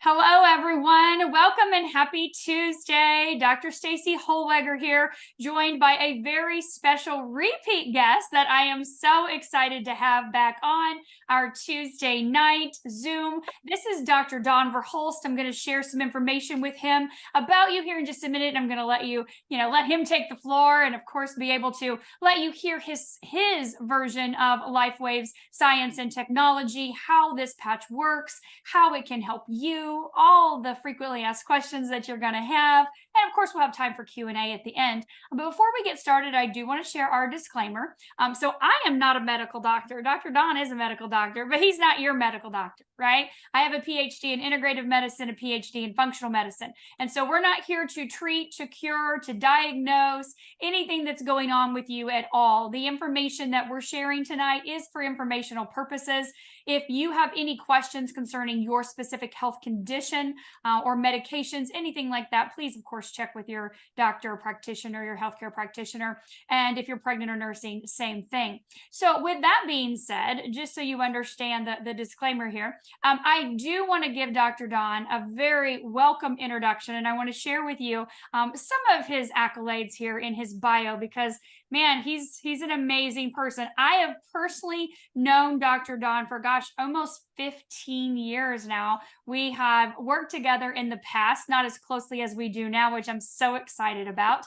Hello, everyone. Welcome and happy Tuesday. Dr. Staci Holweger here, joined by a very special repeat guest that I am so excited to have back on our Tuesday night Zoom. This is Dr. Don Verhulst. I'm going to share some information with him about you here in just a minute. I'm going to let let him take the floor and, of course, be able to let you hear his version of LifeWave's science and technology, how this patch works, how it can help you, all the frequently asked questions that you're going to have. And of course, we'll have time for Q&A at the end. But before we get started, I do want to share our disclaimer. So I am not a medical doctor. Dr. Don is a medical doctor, but he's not your medical doctor, right? I have a PhD in integrative medicine, a PhD in functional medicine. And so we're not here to treat, to cure, to diagnose anything that's going on with you at all. The information that we're sharing tonight is for informational purposes. If you have any questions concerning your specific health condition or medications, anything like that, please, of course, check with your doctor or practitioner, your healthcare practitioner. And if you're pregnant or nursing, same thing. So with that being said, just so you understand the disclaimer here, I do want to give Dr. Don a very welcome introduction. And I want to share with you some of his accolades here in his bio, because man, he's an amazing person. I have personally known Dr. Don for, almost 15 years now. We have worked together in the past, not as closely as we do now, which I'm so excited about,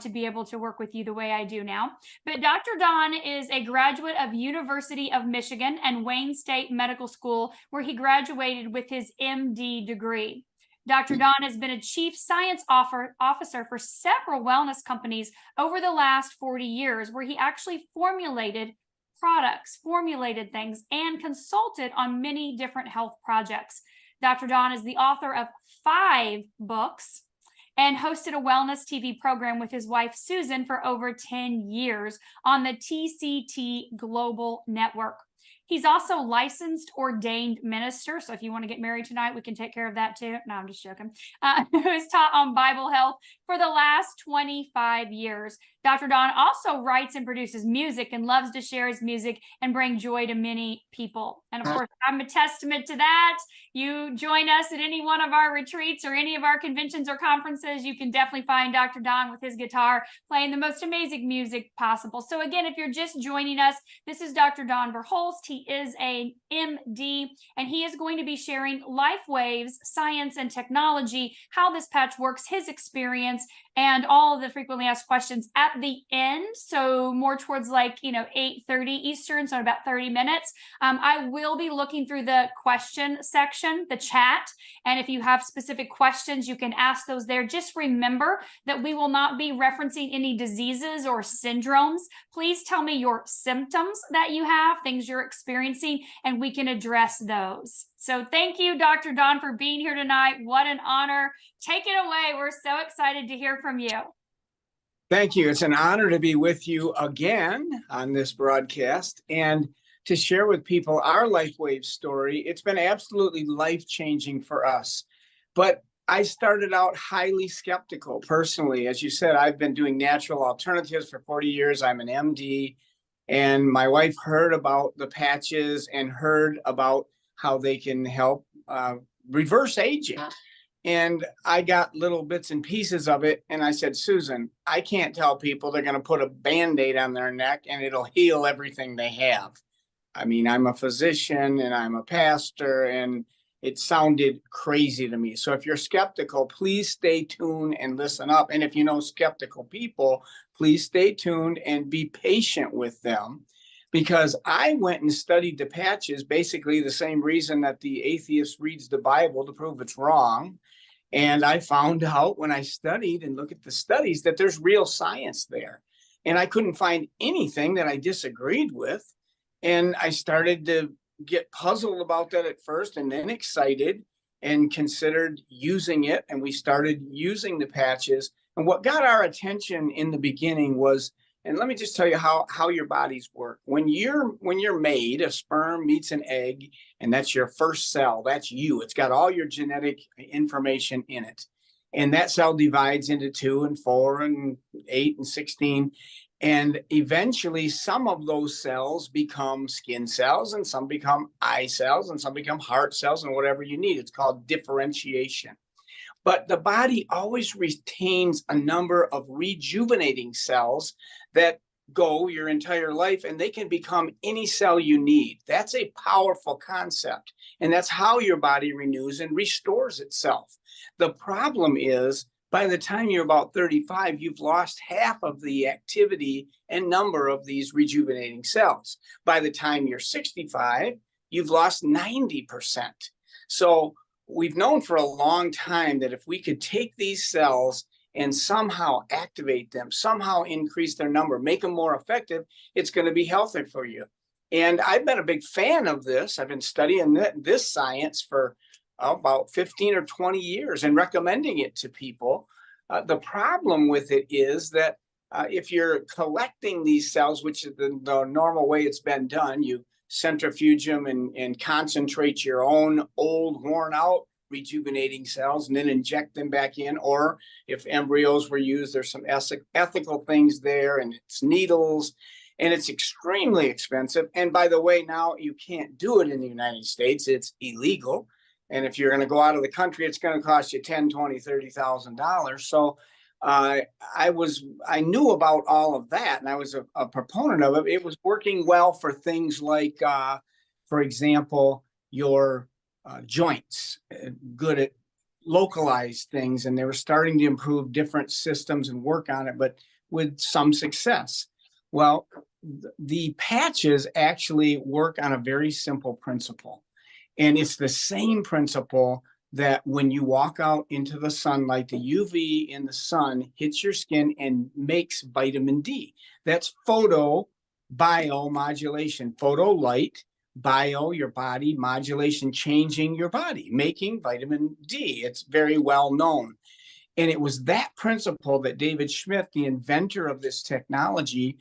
to be able to work with you the way I do now. But Dr. Don is a graduate of University of Michigan and Wayne State Medical School, where he graduated with his MD degree. Dr. Don has been a chief science officer for several wellness companies over the last 40 years, where he actually formulated products, formulated things, and consulted on many different health projects. Dr. Don is the author of 5 books and hosted a wellness TV program with his wife, Susan, for over 10 years on the TCT Global Network. He's also licensed ordained minister. So if you want to get married tonight, we can take care of that too. No, I'm just joking. Who has taught on Bible health for the last 25 years. Dr. Don also writes and produces music and loves to share his music and bring joy to many people. And of course, I'm a testament to that. You join us at any one of our retreats or any of our conventions or conferences, you can definitely find Dr. Don with his guitar playing the most amazing music possible. So again, if you're just joining us, this is Dr. Don Verhulst. He is a MD, and he is going to be sharing LifeWave's science and technology, how this patch works, his experience, and all of the frequently asked questions at the end. So more towards 8:30 Eastern, so in about 30 minutes. I will be looking through the question section, the chat. And if you have specific questions, you can ask those there. Just remember that we will not be referencing any diseases or syndromes. Please tell me your symptoms that you have, things you're experiencing, and we can address those. So thank you, Dr. Don, for being here tonight. What an honor. Take it away. We're so excited to hear from you. Thank you. It's an honor to be with you again on this broadcast and to share with people our LifeWave story. It's been absolutely life-changing for us. But I started out highly skeptical personally. As you said, I've been doing natural alternatives for 40 years. I'm an MD, and my wife heard about the patches and heard about how they can help reverse aging. And I got little bits and pieces of it. And I said, Susan, I can't tell people they're going to put a Band-Aid on their neck and it'll heal everything they have. I mean, I'm a physician and I'm a pastor, and it sounded crazy to me. So if you're skeptical, please stay tuned and listen up. And if you know skeptical people, please stay tuned and be patient with them. Because I went and studied the patches, basically the same reason that the atheist reads the Bible to prove it's wrong. And I found out when I studied and looked at the studies that there's real science there. And I couldn't find anything that I disagreed with. And I started to get puzzled about that at first, and then excited and considered using it. And we started using the patches. And what got our attention in the beginning was, and let me just tell you how your bodies work. When you're made, a sperm meets an egg, and that's your first cell. That's you. It's got all your genetic information in it. And that cell divides into 2 and 4 and 8 and 16. And eventually some of those cells become skin cells, and some become eye cells, and some become heart cells, and whatever you need. It's called differentiation. But the body always retains a number of rejuvenating cells that go your entire life, and they can become any cell you need. That's a powerful concept. And that's how your body renews and restores itself. The problem is, by the time you're about 35, you've lost half of the activity and number of these rejuvenating cells. By the time you're 65, you've lost 90%. So we've known for a long time that if we could take these cells and somehow activate them, somehow increase their number, make them more effective, it's going to be healthy for you. And I've been a big fan of this. I've been studying this science for about 15 or 20 years and recommending it to people. The problem with it is that if you're collecting these cells, which is the normal way it's been done, you centrifuge them and concentrate your own old, worn out, rejuvenating cells and then inject them back in. Or if embryos were used, there's some ethical things there, and it's needles, and it's extremely expensive. And by the way, now you can't do it in the United States. It's illegal. And if you're going to go out of the country, it's going to cost you $10,000, $20,000, $30,000. So I knew about all of that, and I was a proponent of it. It was working well for things like, for example, your joints, good at localized things, and they were starting to improve different systems and work on it, but with some success. Well, the patches actually work on a very simple principle. And it's the same principle that when you walk out into the sunlight, the UV in the sun hits your skin and makes vitamin D. That's photobiomodulation. Photo, light, bio, your body, modulation, changing your body, making vitamin D. It's very well known. And it was that principle that David Schmidt, the inventor of this technology,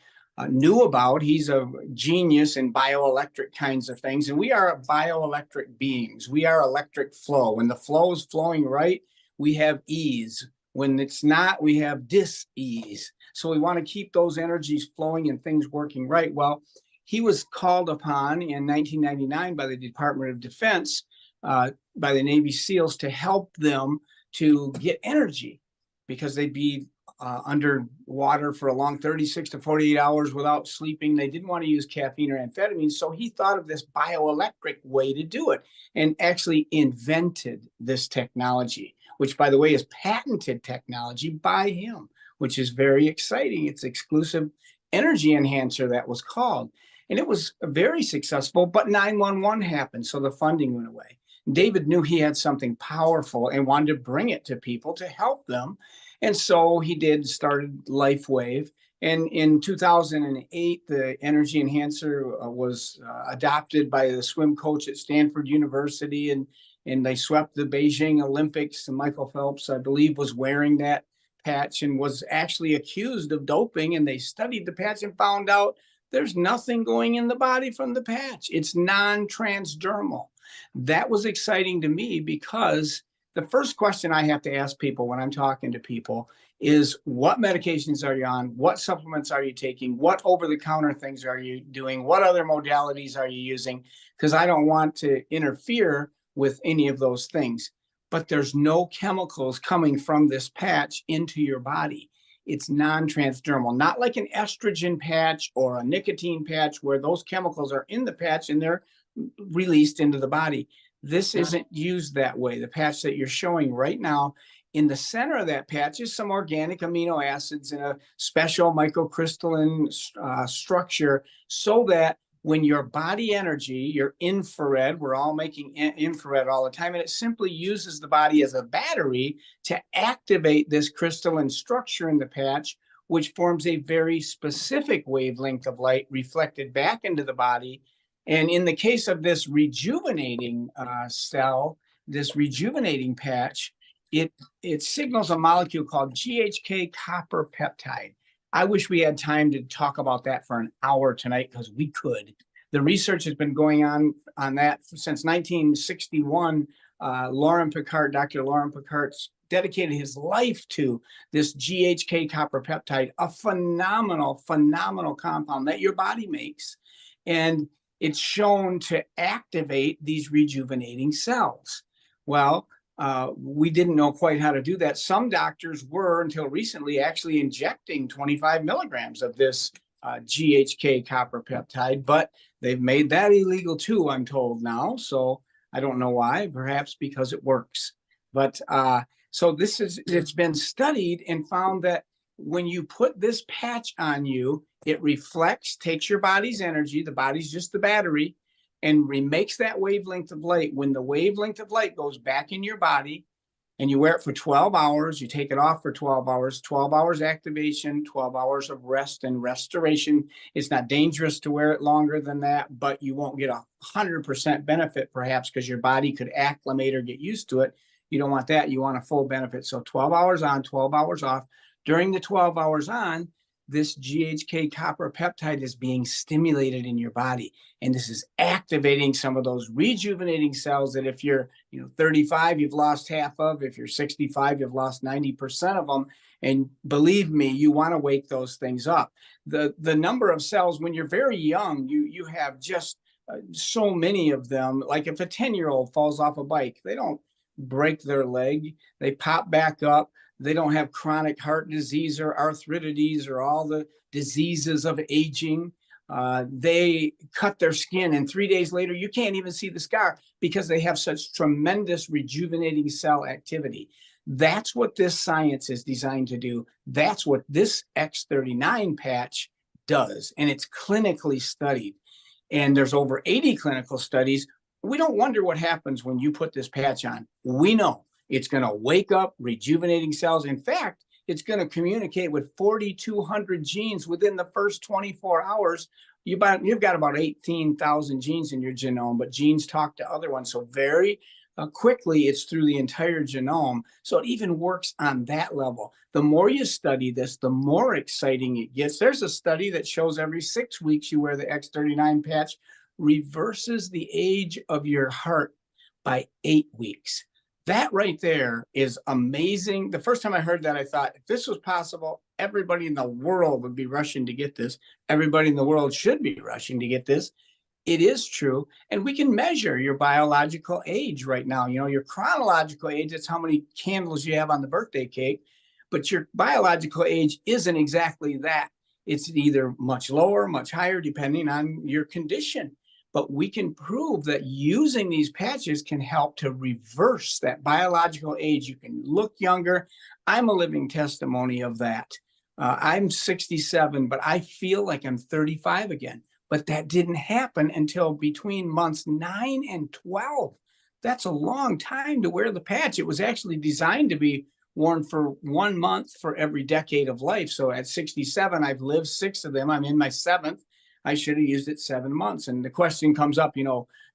knew about. He's a genius in bioelectric kinds of things. And we are bioelectric beings. We are electric flow. When the flow is flowing right, we have ease. When it's not, we have dis-ease. So we want to keep those energies flowing and things working right. Well, he was called upon in 1999 by the Department of Defense, by the Navy SEALs, to help them to get energy, because they'd be underwater for a long 36 to 48 hours without sleeping. They didn't want to use caffeine or amphetamines. So he thought of this bioelectric way to do it and actually invented this technology, which, by the way, is patented technology by him, which is very exciting. It's exclusive energy enhancer, that was called. And it was very successful, but 9/11 happened, so the funding went away. David knew he had something powerful and wanted to bring it to people to help them. And so he started LifeWave. And in 2008, the energy enhancer was adopted by the swim coach at Stanford University, and they swept the Beijing Olympics. And Michael Phelps, I believe, was wearing that patch and was actually accused of doping. And they studied the patch and found out there's nothing going in the body from the patch. It's non-transdermal. That was exciting to me, because the first question I have to ask people when I'm talking to people is, what medications are you on? What supplements are you taking? What over-the-counter things are you doing? What other modalities are you using? Because I don't want to interfere with any of those things. But there's no chemicals coming from this patch into your body. It's non-transdermal, not like an estrogen patch or a nicotine patch where those chemicals are in the patch and they're released into the body. This isn't used that way. The patch that you're showing right now, in the center of that patch is some organic amino acids in a special microcrystalline structure, so that when your body energy, your infrared, we're all making infrared all the time, and it simply uses the body as a battery to activate this crystalline structure in the patch, which forms a very specific wavelength of light reflected back into the body. And in the case of this rejuvenating cell, this rejuvenating patch, it signals a molecule called GHK copper peptide. I wish we had time to talk about that for an hour tonight, because we could. The research has been going on that since 1961. Dr. Lauren Picard dedicated his life to, this GHK copper peptide, a phenomenal, phenomenal compound that your body makes. And it's shown to activate these rejuvenating cells. Well, we didn't know quite how to do that. Some doctors were, until recently, actually injecting 25 milligrams of this GHK copper peptide, but they've made that illegal too, I'm told now. So I don't know why, perhaps because it works. But so it's been studied and found that when you put this patch on you, it reflects, takes your body's energy, the body's just the battery, and remakes that wavelength of light. When the wavelength of light goes back in your body and you wear it for 12 hours, you take it off for 12 hours, 12 hours activation, 12 hours of rest and restoration. It's not dangerous to wear it longer than that, but you won't get 100% benefit perhaps because your body could acclimate or get used to it. You don't want that. You want a full benefit. So 12 hours on, 12 hours off. During the 12 hours on, this GHK copper peptide is being stimulated in your body. And this is activating some of those rejuvenating cells that if you're 35, you've lost half of. If you're 65, you've lost 90% of them. And believe me, you want to wake those things up. The number of cells, when you're very young, you have just so many of them. Like if a 10-year-old falls off a bike, they don't break their leg, they pop back up. They don't have chronic heart disease or arthritis or all the diseases of aging. They cut their skin and 3 days later, you can't even see the scar because they have such tremendous rejuvenating cell activity. That's what this science is designed to do. That's what this X39 patch does. And it's clinically studied. And there's over 80 clinical studies. We don't wonder what happens when you put this patch on. We know. It's going to wake up rejuvenating cells. In fact, it's going to communicate with 4,200 genes within the first 24 hours. You've got about 18,000 genes in your genome, but genes talk to other ones. So very quickly, it's through the entire genome. So it even works on that level. The more you study this, the more exciting it gets. There's a study that shows every 6 weeks you wear the X39 patch reverses the age of your heart by 8 weeks. That right there is amazing. The first time I heard that, I thought, if this was possible, everybody in the world would be rushing to get this. Everybody in the world should be rushing to get this. It is true. And we can measure your biological age right now. Your chronological age, that's how many candles you have on the birthday cake. But your biological age isn't exactly that. It's either much lower, much higher, depending on your condition. But we can prove that using these patches can help to reverse that biological age. You can look younger. I'm a living testimony of that. I'm 67, but I feel like I'm 35 again. But that didn't happen until between months 9 and 12. That's a long time to wear the patch. It was actually designed to be worn for 1 month for every decade of life. So at 67, I've lived 6 of them. I'm in my 7th. I should have used it 7 months. And the question comes up,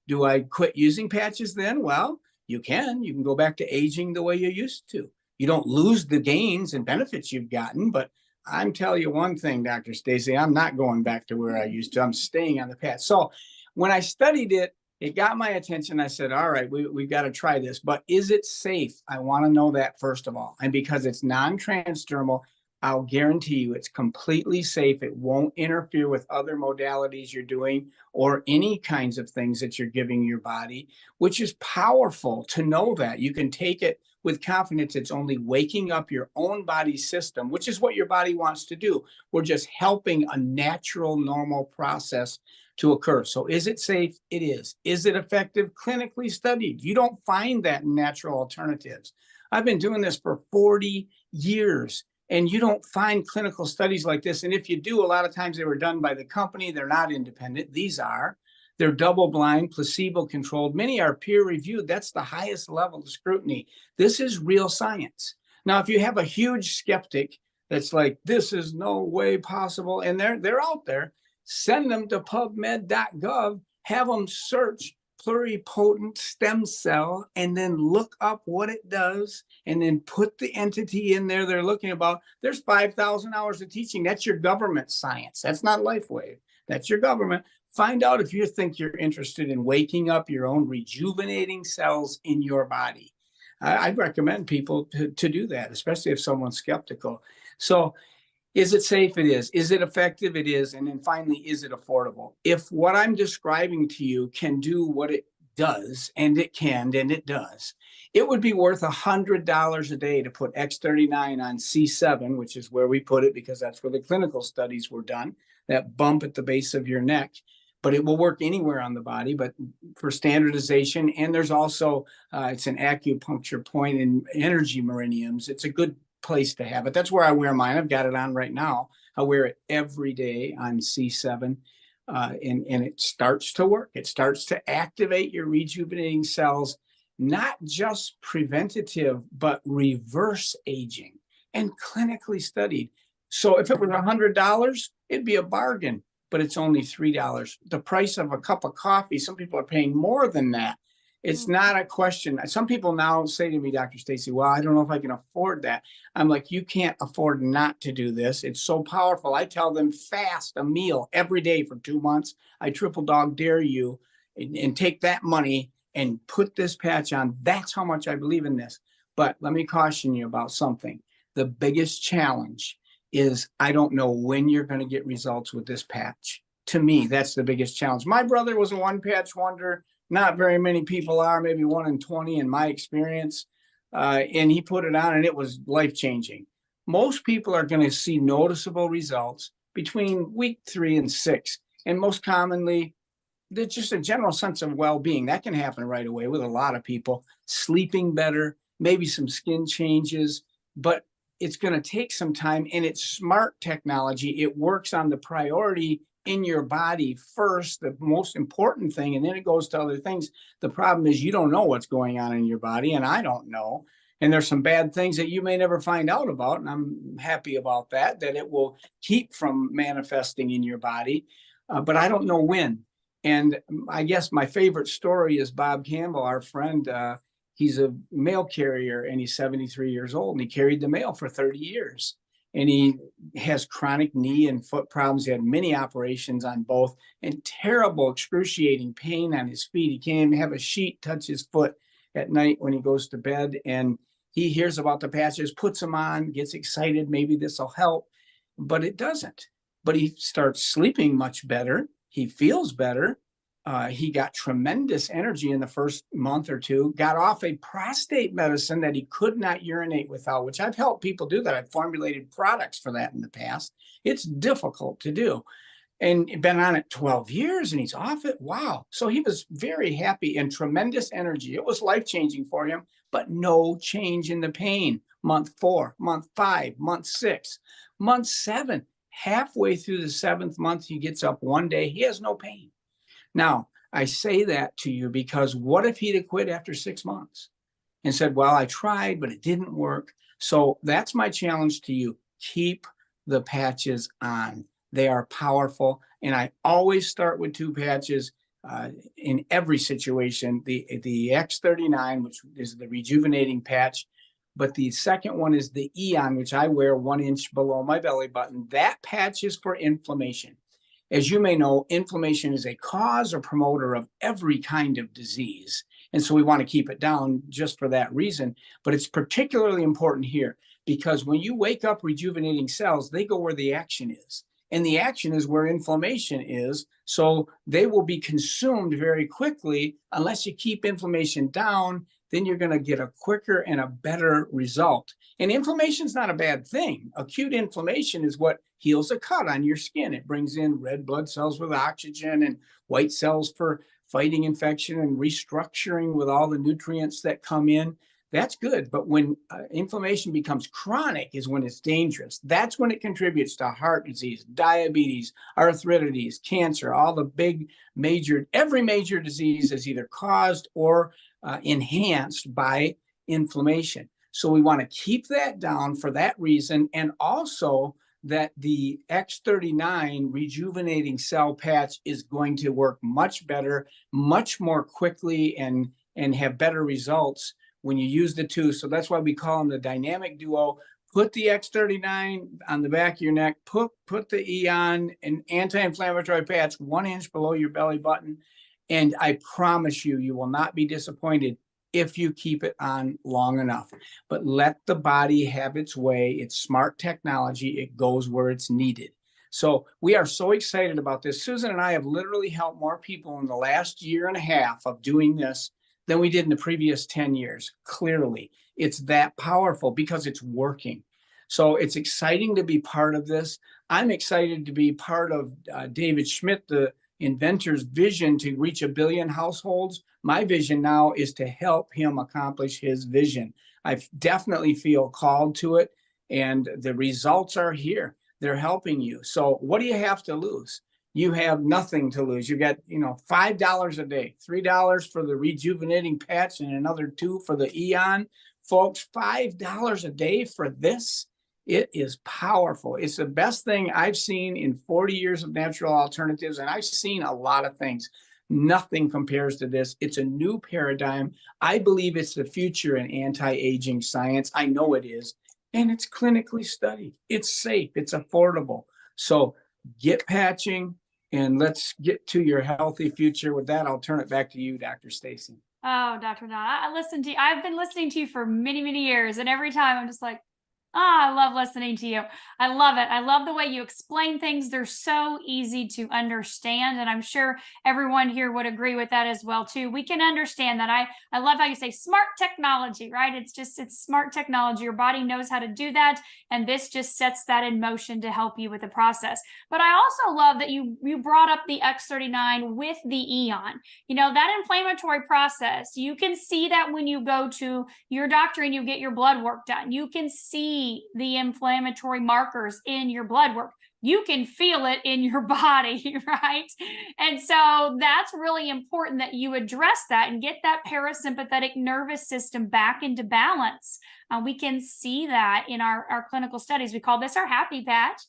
do I quit using patches then? Well, you can go back to aging the way you used to. You don't lose the gains and benefits you've gotten, but I'm telling you one thing, Dr. Staci, I'm not going back to where I used to. I'm staying on the patch. So when I studied it, it got my attention. I said, all right, we've got to try this, but is it safe? I want to know that first of all. And because it's non-transdermal, I'll guarantee you it's completely safe. It won't interfere with other modalities you're doing or any kinds of things that you're giving your body, which is powerful to know that. You can take it with confidence. It's only waking up your own body system, which is what your body wants to do. We're just helping a natural, normal process to occur. So is it safe? It is. Is it effective? Clinically studied. You don't find that in natural alternatives. I've been doing this for 40 years. And you don't find clinical studies like this. And if you do, a lot of times they were done by the company. They're not independent. These are. They're double-blind, placebo-controlled. Many are peer-reviewed. That's the highest level of scrutiny. This is real science. Now, if you have a huge skeptic that's like, this is no way possible, and they're out there, send them to pubmed.gov, have them search pluripotent stem cell, and then look up what it does, and then put the entity in there they're looking about. There's 5,000 hours of teaching. That's your government science. That's not LifeWave. That's your government. Find out if you think you're interested in waking up your own rejuvenating cells in your body. I'd recommend people to do that, especially if someone's skeptical. So is it safe? It is. Is it effective? It is. And then finally, is it affordable? If what I'm describing to you can do what it does, and it can, and it does, it would be worth $100 a day to put X39 on C7, which is where we put it because that's where the clinical studies were done, that bump at the base of your neck. But it will work anywhere on the body, but for standardization. And there's also, it's an acupuncture point in energy meridians. It's a good place to have it. That's where I wear mine. I've got it on right now. I wear it every day on C7, and it starts to work. It starts to activate your rejuvenating cells, not just preventative, but reverse aging and clinically studied. So if it was $100, it'd be a bargain, but it's only $3. The price of a cup of coffee, some people are paying more than that. It's not a question. Some people now say to me, Dr. Staci, well, I don't know if I can afford that. I'm like, you can't afford not to do this. It's so powerful. I tell them fast a meal every day for 2 months. I triple dog dare you and take that money and put this patch on. That's how much I believe in this. But let me caution you about something. The biggest challenge is I don't know when you're going to get results with this patch. To me, that's the biggest challenge. My brother was a one patch wonder. Not very many people are, maybe 1 in 20 in my experience. And he put it on and it was life-changing. Most people are going to see noticeable results between week 3 and 6. And most commonly, there's just a general sense of well-being. That can happen right away with a lot of people. Sleeping better, maybe some skin changes, but it's going to take some time, and it's smart technology. It works on the priority in your body first, the most important thing, and then it goes to other things. The problem is you don't know what's going on in your body, and I don't know. And there's some bad things that you may never find out about, and I'm happy about that it will keep from manifesting in your body, but I don't know when. And I guess my favorite story is Bob Campbell, our friend. He's a mail carrier, and he's 73 years old, and he carried the mail for 30 years. And he has chronic knee and foot problems. He had many operations on both and terrible, excruciating pain on his feet. He can't even have a sheet touch his foot at night when he goes to bed. And he hears about the patches, puts them on, gets excited. Maybe this will help, but it doesn't. But he starts sleeping much better. He feels better. He got tremendous energy in the first month or two, got off a prostate medicine that he could not urinate without, which I've helped people do that. I've formulated products for that in the past. It's difficult to do. And been on it 12 years and he's off it. Wow. So he was very happy and tremendous energy. It was life-changing for him, but no change in the pain. Month 4, month 5, month 6, month 7, halfway through the 7th month, he gets up one day, he has no pain. Now, I say that to you because what if he'd have quit after 6 months and said, well, I tried, but it didn't work. So that's my challenge to you. Keep the patches on. They are powerful. And I always start with 2 patches in every situation. The X39, which is the rejuvenating patch, but the second one is the Eon, which I wear 1 inch below my belly button. That patch is for inflammation. As you may know, inflammation is a cause or promoter of every kind of disease. And so we want to keep it down just for that reason. But it's particularly important here because when you wake up rejuvenating cells, they go where the action is. And the action is where inflammation is. So they will be consumed very quickly. Unless you keep inflammation down, then you're going to get a quicker and a better result. And inflammation is not a bad thing. Acute inflammation is what heals a cut on your skin. It brings in red blood cells with oxygen and white cells for fighting infection and restructuring with all the nutrients that come in. That's good. But when inflammation becomes chronic is when it's dangerous. That's when it contributes to heart disease, diabetes, arthritis, cancer, all the big every major disease is either caused or enhanced by inflammation. So we want to keep that down for that reason. And also that the X39 rejuvenating cell patch is going to work much better, much more quickly and have better results when you use the 2. So that's why we call them the dynamic duo. Put the X39 on the back of your neck, put the Eon, an anti-inflammatory patch 1 inch below your belly button. And I promise you, you will not be disappointed. if you keep it on long enough. But let the body have its way. It's smart technology. It goes where it's needed. So we are so excited about this. Susan and I have literally helped more people in the last year and a half of doing this than we did in the previous 10 years. Clearly, it's that powerful because it's working. So it's exciting to be part of this. I'm excited to be part of David Schmidt, the inventor's vision to reach 1 billion households. My vision now is to help him accomplish his vision. I definitely feel called to it, and the results are here. They're helping you. So what do you have to lose? You have nothing to lose. You got, $5 a day, $3 for the rejuvenating patch and another $2 for the Eon. Folks, $5 a day for this. It is powerful. It's the best thing I've seen in 40 years of natural alternatives, and I've seen a lot of things. Nothing compares to this. It's a new paradigm. I believe it's the future in anti-aging science. I know it is. And it's clinically studied. It's safe. It's affordable. So get patching, and let's get to your healthy future. With that, I'll turn it back to you, Dr. Staci. Oh, Dr. Don, I listened to you. I've been listening to you for many, many years. And every time I'm just like, I love listening to you. I love it. I love the way you explain things. They're so easy to understand. And I'm sure everyone here would agree with that as well, too. We can understand that. I love how you say smart technology, right? It's smart technology. Your body knows how to do that. And this just sets that in motion to help you with the process. But I also love that you brought up the X39 with the Eon. That inflammatory process, you can see that when you go to your doctor and you get your blood work done. You can see the inflammatory markers in your blood work. You can feel it in your body, right? And so that's really important that you address that and get that parasympathetic nervous system back into balance. We can see that in our clinical studies. We call this our happy patch.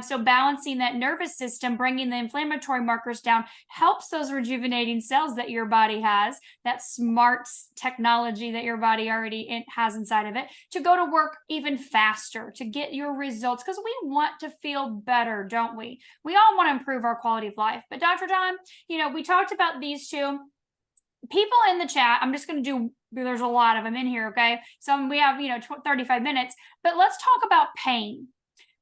So balancing that nervous system, bringing the inflammatory markers down, helps those rejuvenating cells that your body has, that smart technology that your body already has inside of it, to go to work even faster, to get your results, because we want to feel better, don't we? We all want to improve our quality of life. But Dr. Don, we talked about these two. People in the chat, I'm just going to do, there's a lot of them in here, okay? So we have, 35 minutes, but let's talk about pain.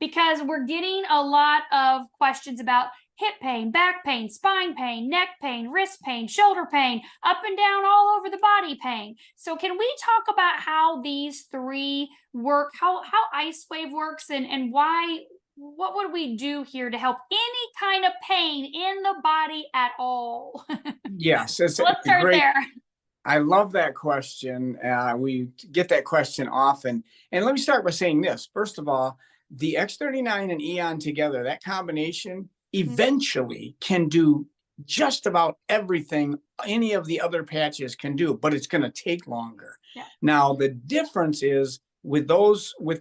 Because we're getting a lot of questions about hip pain, back pain, spine pain, neck pain, wrist pain, shoulder pain, up and down all over the body pain. So can we talk about how these three work, how IceWave works, and why, what would we do here to help any kind of pain in the body at all? Yes, Let's start there. I love that question. We get that question often. And let me start by saying this. First of all, the X39 and Eon together, that combination eventually can do just about everything any of the other patches can do, but it's going to take longer. Yeah. Now, the difference is with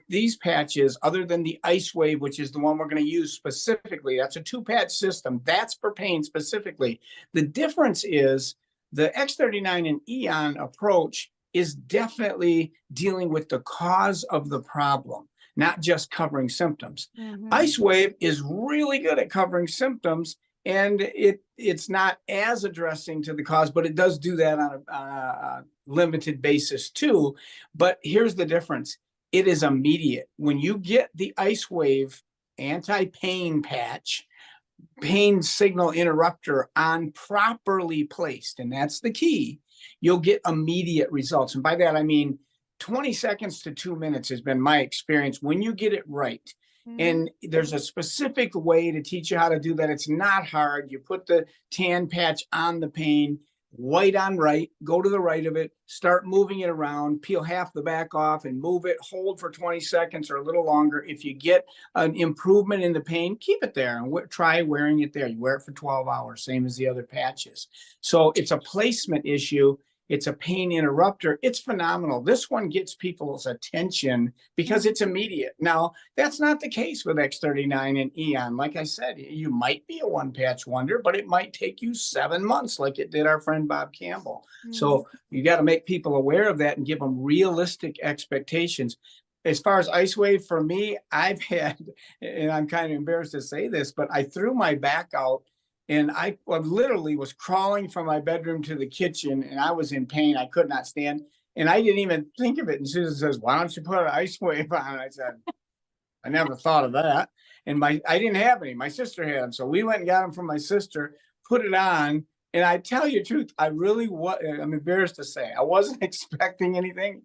these patches, other than the IceWave, which is the one we're going to use specifically, that's a 2-patch system. That's for pain specifically. The difference is the X39 and Eon approach is definitely dealing with the cause of the problem, not just covering symptoms. IceWave is really good at covering symptoms, and it's not as addressing to the cause, but it does do that on a limited basis too. But here's the difference. It is immediate. When you get the IceWave anti-pain patch, pain signal interrupter on properly placed, and that's the key, you'll get immediate results. And by that, I mean 20 seconds to 2 minutes has been my experience when you get it right. And there's a specific way to teach you how to do that. It's not hard. You put the tan patch on the pain, white on right, go to the right of it, start moving it around, peel half the back off and move it, hold for 20 seconds or a little longer. If you get an improvement in the pain, keep it there and try wearing it there. You wear it for 12 hours, same as the other patches. So it's a placement issue. It's a pain interrupter. It's phenomenal. This one gets people's attention because it's immediate. Now, that's not the case with X39 and Eon. Like I said, you might be a one-patch wonder, but it might take you 7 months like it did our friend Bob Campbell. So you got to make people aware of that and give them realistic expectations. As far as IceWave, for me, I've had, and I'm kind of embarrassed to say this, but I threw my back out And I literally was crawling from my bedroom to the kitchen, and I was in pain. I could not stand. And I didn't even think of it. And Susan says, "Why don't you put an ice wave on?" I said, "I never thought of that." And I didn't have any. My sister had them. So we went and got them from my sister, put it on. And I tell you the truth, I really was, I'm embarrassed to say, I wasn't expecting anything.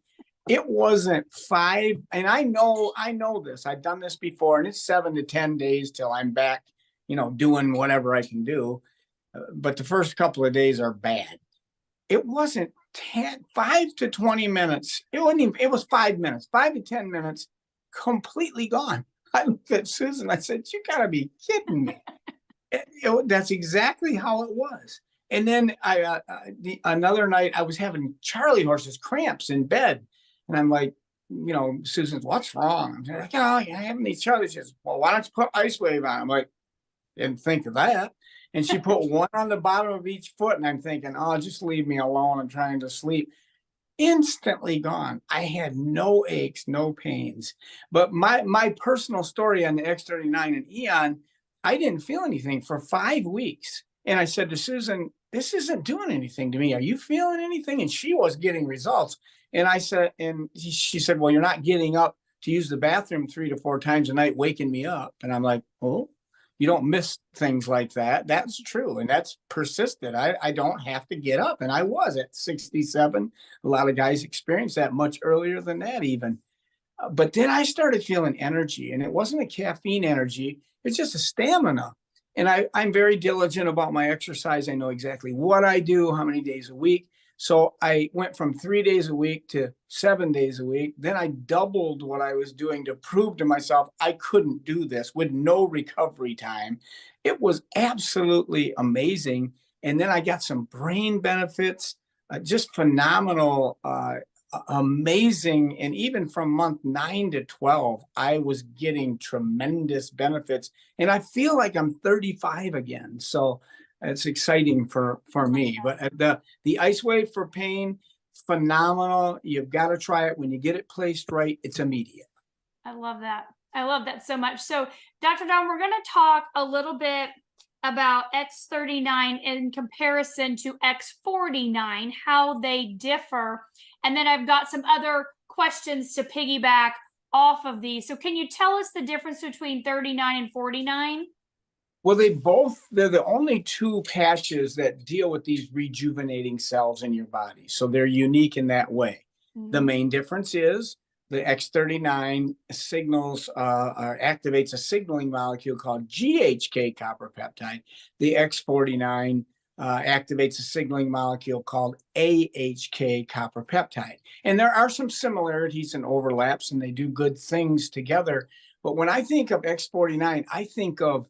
It wasn't 5. And I know this. I've done this before, and it's 7 to 10 days till I'm back, doing whatever I can do. But the first couple of days are bad. It wasn't 5 to 20 minutes. It wasn't even, it was 5 minutes, 5 to 10 minutes, completely gone. I looked at Susan, I said, "You gotta be kidding me." That's exactly how it was. And then another night I was having Charlie horses cramps in bed. And I'm like, Susan's, "What's wrong?" I'm like, "Oh, yeah, I having these Charlie." She says, "Well, why don't you put ice wave on?" I'm like, "Didn't think of that." And she put one on the bottom of each foot. And I'm thinking, "Oh, just leave me alone. I'm trying to sleep." Instantly gone. I had no aches, no pains. But my personal story on the X39 and Eon, I didn't feel anything for 5 weeks. And I said to Susan, "This isn't doing anything to me. Are you feeling anything?" And she was getting results. And I said, and she said, "Well, you're not getting up to use the bathroom 3 to 4 times a night, waking me up." And I'm like, "Oh, you don't miss things like that." That's true. And that's persisted. I don't have to get up. And I was at 67. A lot of guys experience that much earlier than that even. But then I started feeling energy, and it wasn't a caffeine energy. It's just a stamina. And I'm very diligent about my exercise. I know exactly what I do, how many days a week. So I went from 3 days a week to 7 days a week. Then I doubled what I was doing to prove to myself I couldn't do this with no recovery time. It was absolutely amazing. And then I got some brain benefits, just phenomenal, amazing. And even from month 9 to 12, I was getting tremendous benefits. And I feel like I'm 35 again. So it's exciting for me. But the ice wave for pain, phenomenal. You've got to try it. When you get it placed right, it's immediate. I love that. I love that so much. So, Dr. Don, we're going to talk a little bit about X39 in comparison to X49, how they differ. And then I've got some other questions to piggyback off of these. So can you tell us the difference between 39 and 49? Well, they're the only 2 patches that deal with these rejuvenating cells in your body. So they're unique in that way. The main difference is the X39 signals or activates a signaling molecule called GHK copper peptide. The X49 activates a signaling molecule called AHK copper peptide. And there are some similarities and overlaps, and they do good things together. But when I think of X49, I think of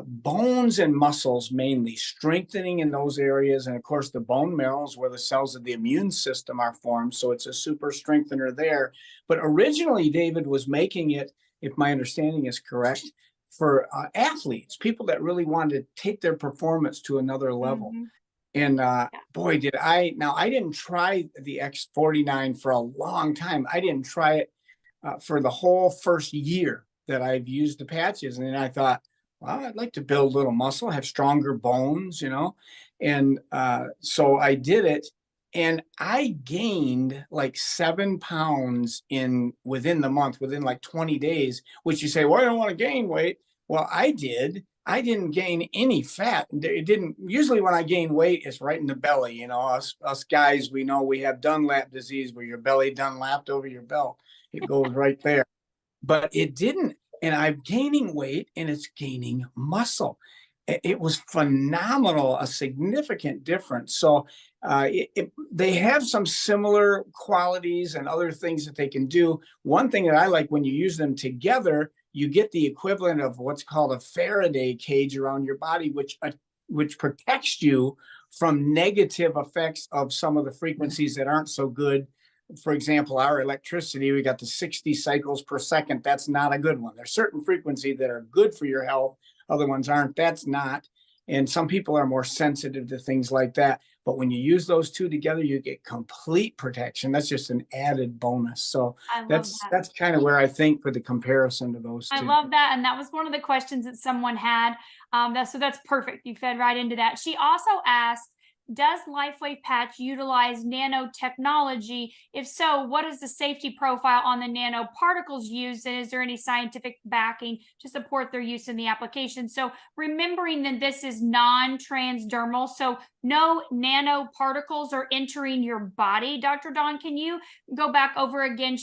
bones and muscles, mainly strengthening in those areas. And of course, the bone marrow is where the cells of the immune system are formed. So it's a super strengthener there. But originally, David was making it, if my understanding is correct, for athletes, people that really wanted to take their performance to another level. And boy, did I. Now, I didn't try the X49 for a long time. I didn't try it for the whole first year that I've used the patches. And then I thought, well, I'd like to build a little muscle, have stronger bones, And so I did it, and I gained like 7 pounds within the month, within like 20 days, which you say, "Well, I don't want to gain weight." Well, I did. I didn't gain any fat. It didn't. Usually when I gain weight, it's right in the belly. Us guys, we know we have Dunlap disease where your belly Dunlapped over your belt. It goes right there. But it didn't. And I'm gaining weight, and it's gaining muscle. It was phenomenal, a significant difference. So they have some similar qualities and other things that they can do. One thing that I like, when you use them together, you get the equivalent of what's called a Faraday cage around your body, which protects you from negative effects of some of the frequencies that aren't so good. For example, our electricity, we got the 60 cycles per second. That's not a good one. There's certain frequencies that are good for your health. Other ones aren't. That's not. And some people are more sensitive to things like that. But when you use those two together, you get complete protection. That's just an added bonus. So I love that's that. that's kind of where I think for the comparison to those I two. love that. And that was one of the questions that someone had. So that's perfect. You fed right into that. She also asked, does LifeWave patch utilize nanotechnology? If so, what is the safety profile on the nanoparticles used? And is there any scientific backing to support their use in the application? So remembering that this is non-transdermal, so no nanoparticles are entering your body. Dr. Dawn, can you go back over again?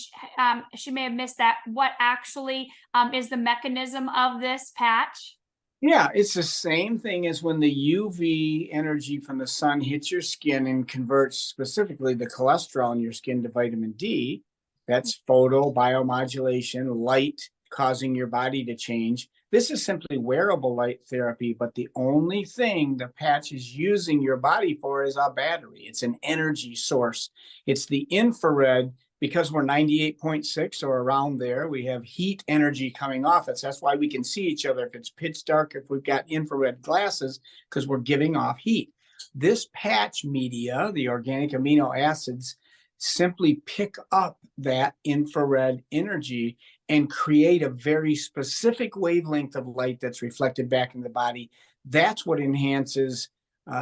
She may have missed that. What actually is the mechanism of this patch? Yeah, it's the same thing as when the UV energy from the sun hits your skin and converts specifically the cholesterol in your skin to vitamin D. That's photobiomodulation, light causing your body to change. This is simply wearable light therapy, but the only thing the patch is using your body for is a battery. It's an energy source. It's the infrared. Because we're 98.6 or around there, we have heat energy coming off us. That's why we can see each other if it's pitch dark, if we've got infrared glasses, because we're giving off heat. This patch media, the organic amino acids, simply pick up that infrared energy and create a very specific wavelength of light that's reflected back in the body. That's what enhances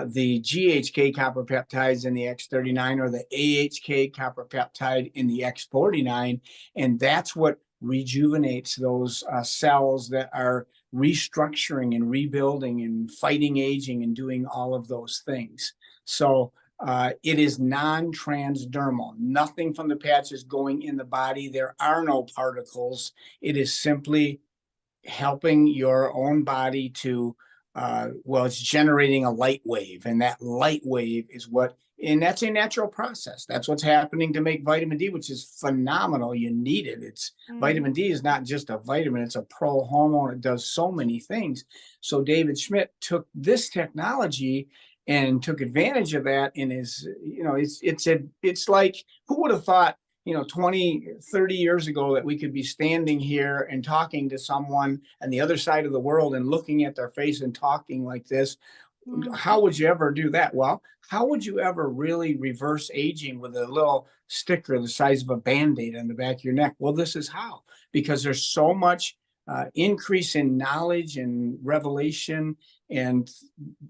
the GHK copper peptides in the X39 or the AHK copper peptide in the X49. And that's what rejuvenates those cells that are restructuring and rebuilding and fighting aging and doing all of those things. So it is non-transdermal. Nothing from the patch is going in the body. There are no particles. It is simply helping your own body to well, it's generating a light wave, and that light wave is and that's a natural process. That's what's happening to make vitamin D, which is phenomenal. You need it. Vitamin D is not just a vitamin, it's a pro hormone. It does so many things. So David Schmidt took this technology and took advantage of that and it's like, who would have thought 20, 30 years ago that we could be standing here and talking to someone on the other side of the world and looking at their face and talking like this. How would you ever do that? Well, how would you ever really reverse aging with a little sticker the size of a Band-Aid on the back of your neck? Well, this is how, because there's so much increase in knowledge and revelation and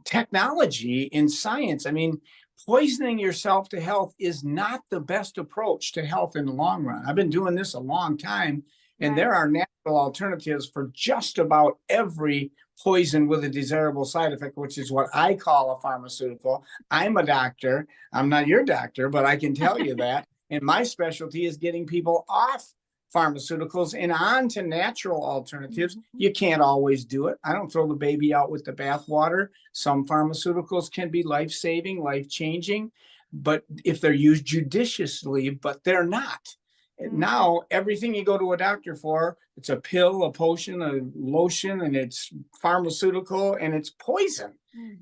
technology in science. I mean, poisoning yourself to health is not the best approach to health in the long run. I've been doing this a long time, and there are natural alternatives for just about every poison with a desirable side effect, which is what I call a pharmaceutical. I'm a doctor. I'm not your doctor, but I can tell you that. And my specialty is getting people off pharmaceuticals and on to natural alternatives. You can't always do it. I don't throw the baby out with the bathwater. Some pharmaceuticals can be life-saving, life-changing, but if they're used judiciously, but they're not. Now, everything you go to a doctor for, it's a pill, a potion, a lotion, and it's pharmaceutical, and it's poison.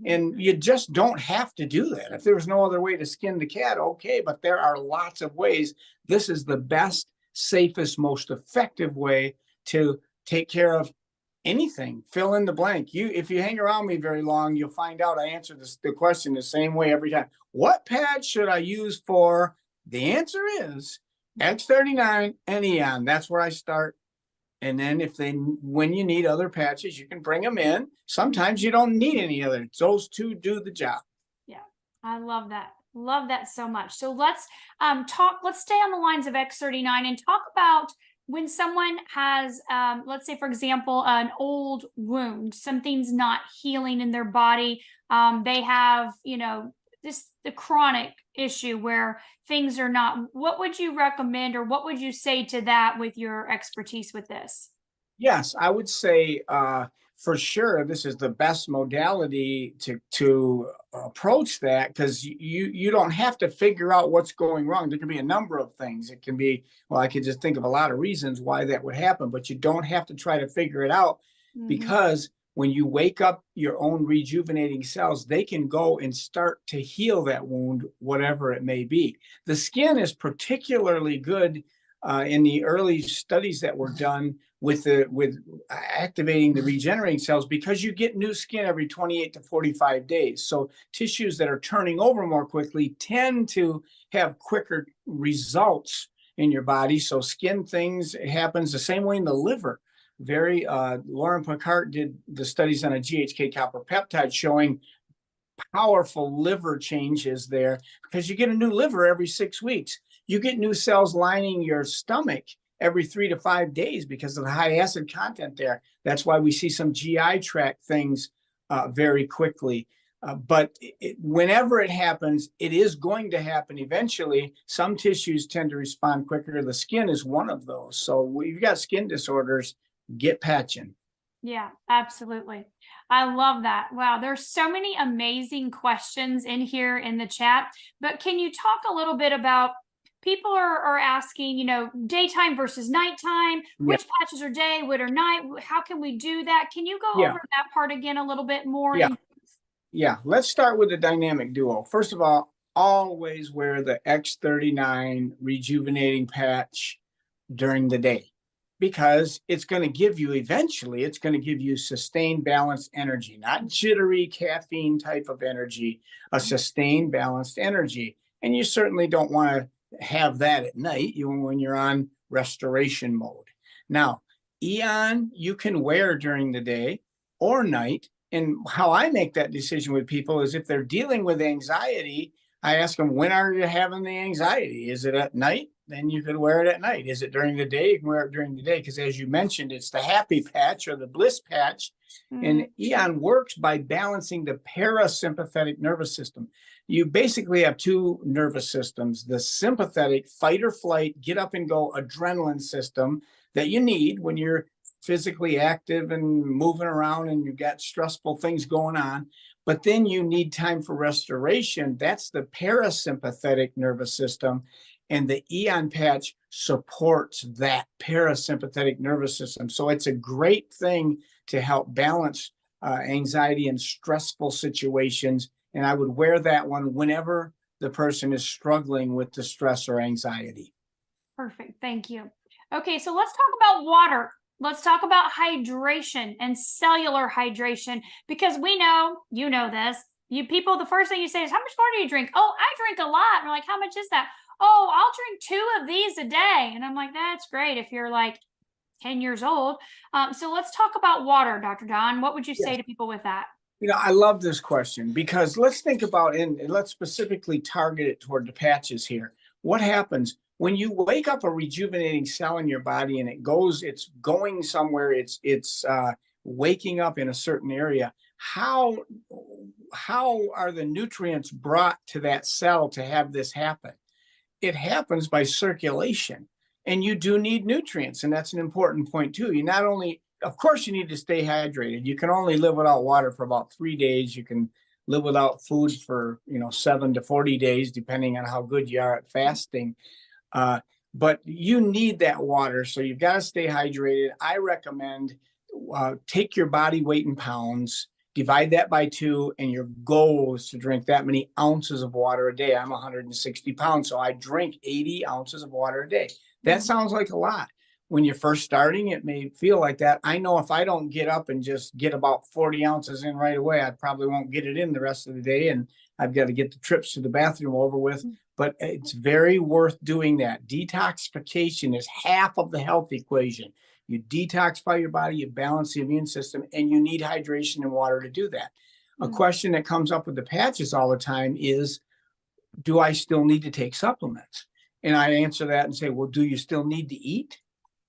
And you just don't have to do that. If there was no other way to skin the cat, okay, but there are lots of ways. This is the best, safest, most effective way to take care of anything. Fill in the blank. If you hang around me very long, you'll find out I answer the question the same way every time. What patch should I use for? The answer is X39 and Eon. That's where I start. And then when you need other patches, you can bring them in. Sometimes you don't need any other. Those two do the job. Yeah, I love that. Love that so much. So let's stay on the lines of X39 and talk about when someone has, let's say, for example, an old wound, something's not healing in their body. They have, the chronic issue where things are not. What would you recommend, or what would you say to that with your expertise with this? Yes, I would say for sure this is the best modality to approach that, because you don't have to figure out what's going wrong. There can be a number of things. It can be, well, I could just think of a lot of reasons why that would happen, but you don't have to try to figure it out, because when you wake up your own rejuvenating cells, they can go and start to heal that wound, whatever it may be. The skin is particularly good in the early studies that were done with activating the regenerating cells, because you get new skin every 28 to 45 days. So tissues that are turning over more quickly tend to have quicker results in your body. So skin things happens the same way in the liver. Lauren Picard did the studies on a GHK copper peptide showing powerful liver changes there, because you get a new liver every 6 weeks. You get new cells lining your stomach every 3 to 5 days because of the high acid content there. That's why we see some GI tract things very quickly. But whenever it happens, it is going to happen eventually. Some tissues tend to respond quicker. The skin is one of those. So when you've got skin disorders, get patching. Yeah, absolutely. I love that. Wow, there's so many amazing questions in here in the chat. But can you talk a little bit about, people are asking, daytime versus nighttime, which patches are day, what are night? How can we do that? Can you go over that part again a little bit more? Yeah, let's start with the dynamic duo. First of all, always wear the X39 rejuvenating patch during the day, because it's going to give you sustained balanced energy, not jittery caffeine type of energy, a sustained balanced energy. And you certainly don't want to have that at night, when you're on restoration mode. Now, Eon you can wear during the day or night. And how I make that decision with people is, if they're dealing with anxiety, I ask them, when are you having the anxiety? Is it at night? Then you could wear it at night. Is it during the day? You can wear it during the day, because as you mentioned, it's the happy patch or the bliss patch. And Eon works by balancing the parasympathetic nervous system. You basically have two nervous systems: the sympathetic fight or flight, get up and go adrenaline system that you need when you're physically active and moving around and you've got stressful things going on. But then you need time for restoration. That's the parasympathetic nervous system. And the Eon patch supports that parasympathetic nervous system. So it's a great thing to help balance anxiety in stressful situations. And I would wear that one whenever the person is struggling with the stress or anxiety. Perfect. Thank you. Okay, so let's talk about water. Let's talk about hydration and cellular hydration, because we know, this, people, the first thing you say is, how much water do you drink? Oh, I drink a lot. And we're like, how much is that? Oh, I'll drink 2 of these a day. And I'm like, that's great if you're like 10 years old. So let's talk about water, Dr. Don. What would you say to people with that? I love this question, because let's think about, and let's specifically target it toward the patches here. What happens when you wake up a rejuvenating cell in your body and it's going somewhere, it's waking up in a certain area? How are the nutrients brought to that cell to have this happen? It happens by circulation, and you do need nutrients. And that's an important point too. You not only, of course, you need to stay hydrated. You can only live without water for about 3 days. You can live without food for 7 to 40 days, depending on how good you are at fasting. But you need that water, so you've got to stay hydrated. I recommend take your body weight in pounds, divide that by 2, and your goal is to drink that many ounces of water a day. I'm 160 pounds, so I drink 80 ounces of water a day. That sounds like a lot. When you're first starting, it may feel like that. I know if I don't get up and just get about 40 ounces in right away, I probably won't get it in the rest of the day, and I've got to get the trips to the bathroom over with. But it's very worth doing that. Detoxification is half of the health equation. You detoxify your body, you balance the immune system, and you need hydration and water to do that. A question that comes up with the patches all the time is, do I still need to take supplements? And I answer that and say, well, do you still need to eat?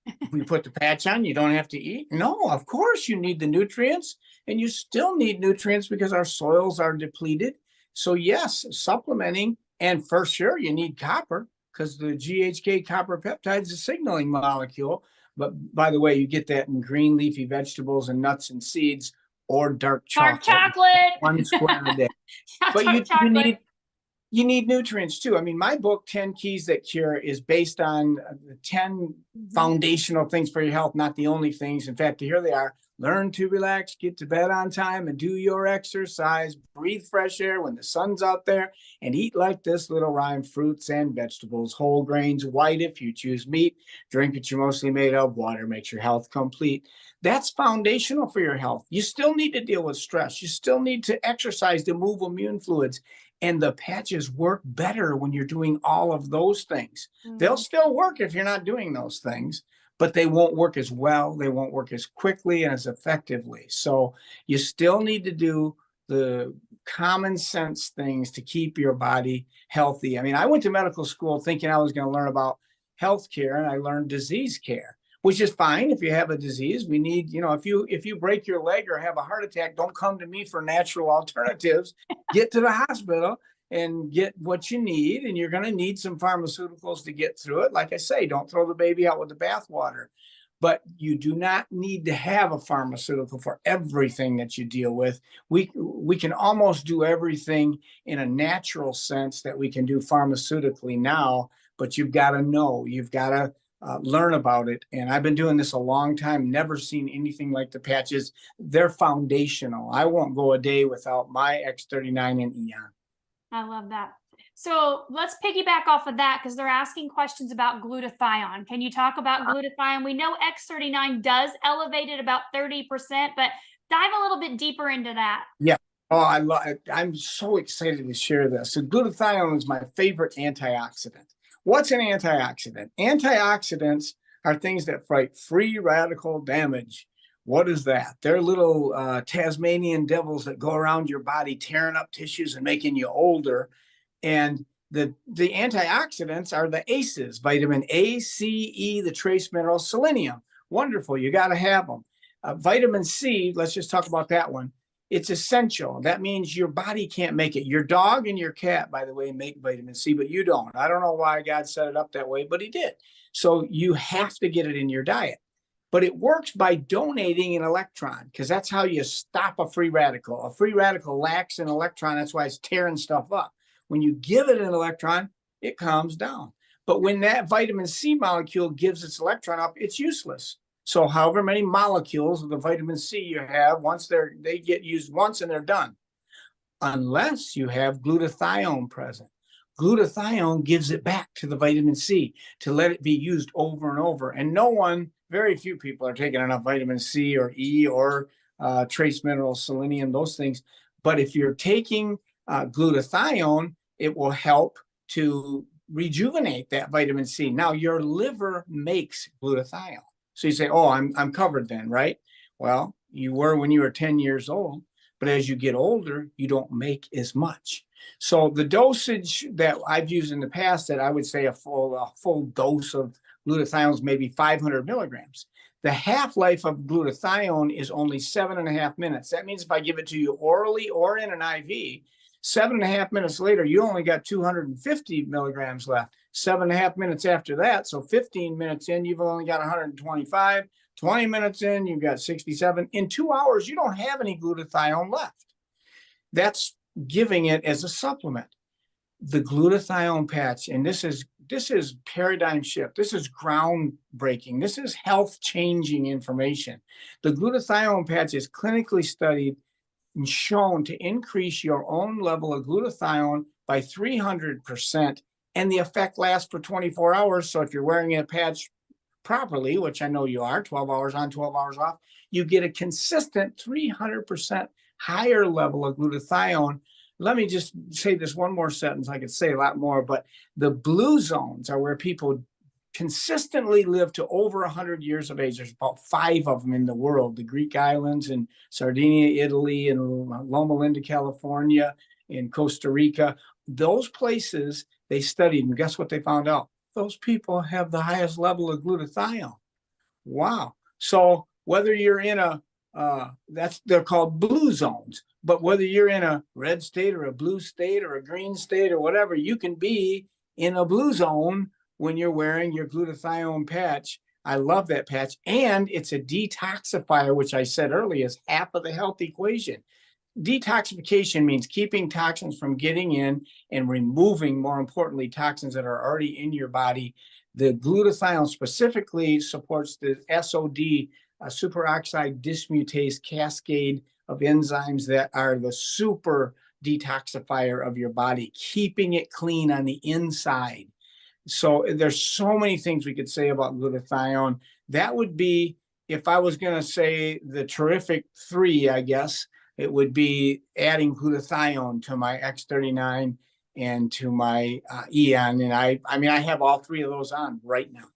If we put the patch on, you don't have to eat? No, of course you need the nutrients, and you still need nutrients because our soils are depleted. So yes, supplementing, and for sure you need copper, because the GHK copper peptide is a signaling molecule. But by the way, you get that in green leafy vegetables and nuts and seeds, or dark chocolate. 1 square a day. But you need You need nutrients too. I mean, my book, 10 Keys That Cure, is based on the 10 foundational things for your health, not the only things. In fact, here they are. Learn to relax, get to bed on time, and do your exercise. Breathe fresh air when the sun's out there, and eat like this little rhyme: fruits and vegetables, whole grains, white if you choose meat. Drink what you're mostly made of. Water makes your health complete. That's foundational for your health. You still need to deal with stress. You still need to exercise to move immune fluids. And the patches work better when you're doing all of those things. They'll still work if you're not doing those things, but they won't work as well. They won't work as quickly and as effectively. So you still need to do the common sense things to keep your body healthy. I mean, I went to medical school thinking I was going to learn about healthcare, and I learned disease care, which is fine. If you have a disease, we need, if you break your leg or have a heart attack, don't come to me for natural alternatives. Get to the hospital and get what you need. And you're going to need some pharmaceuticals to get through it. Like I say, don't throw the baby out with the bathwater. But you do not need to have a pharmaceutical for everything that you deal with. We can almost do everything in a natural sense that we can do pharmaceutically now, but you've got to know, you've got to learn about it. And I've been doing this a long time, never seen anything like the patches. They're foundational. I won't go a day without my X39 and Eon. I love that. So let's piggyback off of that, because they're asking questions about glutathione. Can you talk about glutathione? We know X39 does elevate it about 30%, but dive a little bit deeper into that. Yeah. Oh, I'm so excited to share this. So glutathione is my favorite antioxidant. What's an antioxidant? Antioxidants are things that fight free radical damage. What is that? They're little Tasmanian devils that go around your body, tearing up tissues and making you older. And the antioxidants are the ACEs: vitamin A, C, E, the trace mineral selenium. Wonderful. You got to have them. Vitamin C, let's just talk about that one. It's essential. That means your body can't make it. Your dog and your cat, by the way, make vitamin C, but you don't. I don't know why God set it up that way, but he did. So you have to get it in your diet. But it works by donating an electron, because that's how you stop a free radical. A free radical lacks an electron. That's why it's tearing stuff up. When you give it an electron, it calms down. But when that vitamin C molecule gives its electron up, it's useless. So however many molecules of the vitamin C you have, once they get used once and they're done, unless you have glutathione present. Glutathione gives it back to the vitamin C to let it be used over and over. And very few people are taking enough vitamin C or E or trace minerals, selenium, those things. But if you're taking glutathione, it will help to rejuvenate that vitamin C. Now, your liver makes glutathione. So you say, oh, I'm covered then, right? Well, you were when you were 10 years old, but as you get older, you don't make as much. So the dosage that I've used in the past, that I would say a full dose of glutathione is maybe 500 milligrams. The half-life of glutathione is only 7.5 minutes. That means if I give it to you orally or in an IV, 7.5 minutes later, you only got 250 milligrams left. 7.5 minutes after that, so 15 minutes in, you've only got 125. 20 minutes in, you've got 67. In 2 hours, you don't have any glutathione left. That's giving it as a supplement. The glutathione patch, and this is paradigm shift. This is groundbreaking. This is health-changing information. The glutathione patch is clinically studied and shown to increase your own level of glutathione by 300%, and the effect lasts for 24 hours. So if you're wearing a patch properly, which I know you are, 12 hours on, 12 hours off, you get a consistent 300% higher level of glutathione. Let me just say this one more sentence. I could say a lot more, but the blue zones are where people consistently live to over 100 years of age. There's about 5 of them in the world: the Greek islands, and Sardinia, Italy, and Loma Linda, California, in Costa Rica. Those places they studied, and guess what they found out? Those people have the highest level of glutathione. Wow. So whether you're in they're called blue zones, but whether you're in a red state or a blue state or a green state or whatever, you can be in a blue zone when you're wearing your glutathione patch. I love that patch. And it's a detoxifier, which I said earlier is half of the health equation. detoxification means keeping toxins from getting in and removing, more importantly, toxins that are already in your body. The glutathione specifically supports the SOD, superoxide dismutase cascade of enzymes that are the super detoxifier of your body, keeping it clean on the inside. So there's so many things we could say about glutathione. That would be, if I was going to say the terrific three, I guess, it would be adding glutathione to my X39 and to my Eon. And I mean, I have all three of those on right now.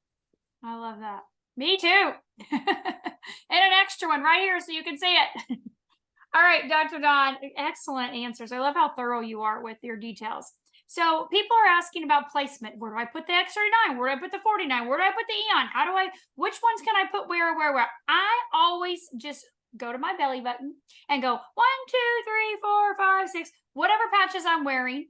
I love that. Me too. And an extra one right here so you can see it. All right, Dr. Don, excellent answers. I love how thorough you are with your details. So people are asking about placement. Where do I put the X39? Where do I put the 49? Where do I put the Eon? Which ones can I put where? I always just go to my belly button and go 1, 2, 3, 4, 5, 6, whatever patches I'm wearing.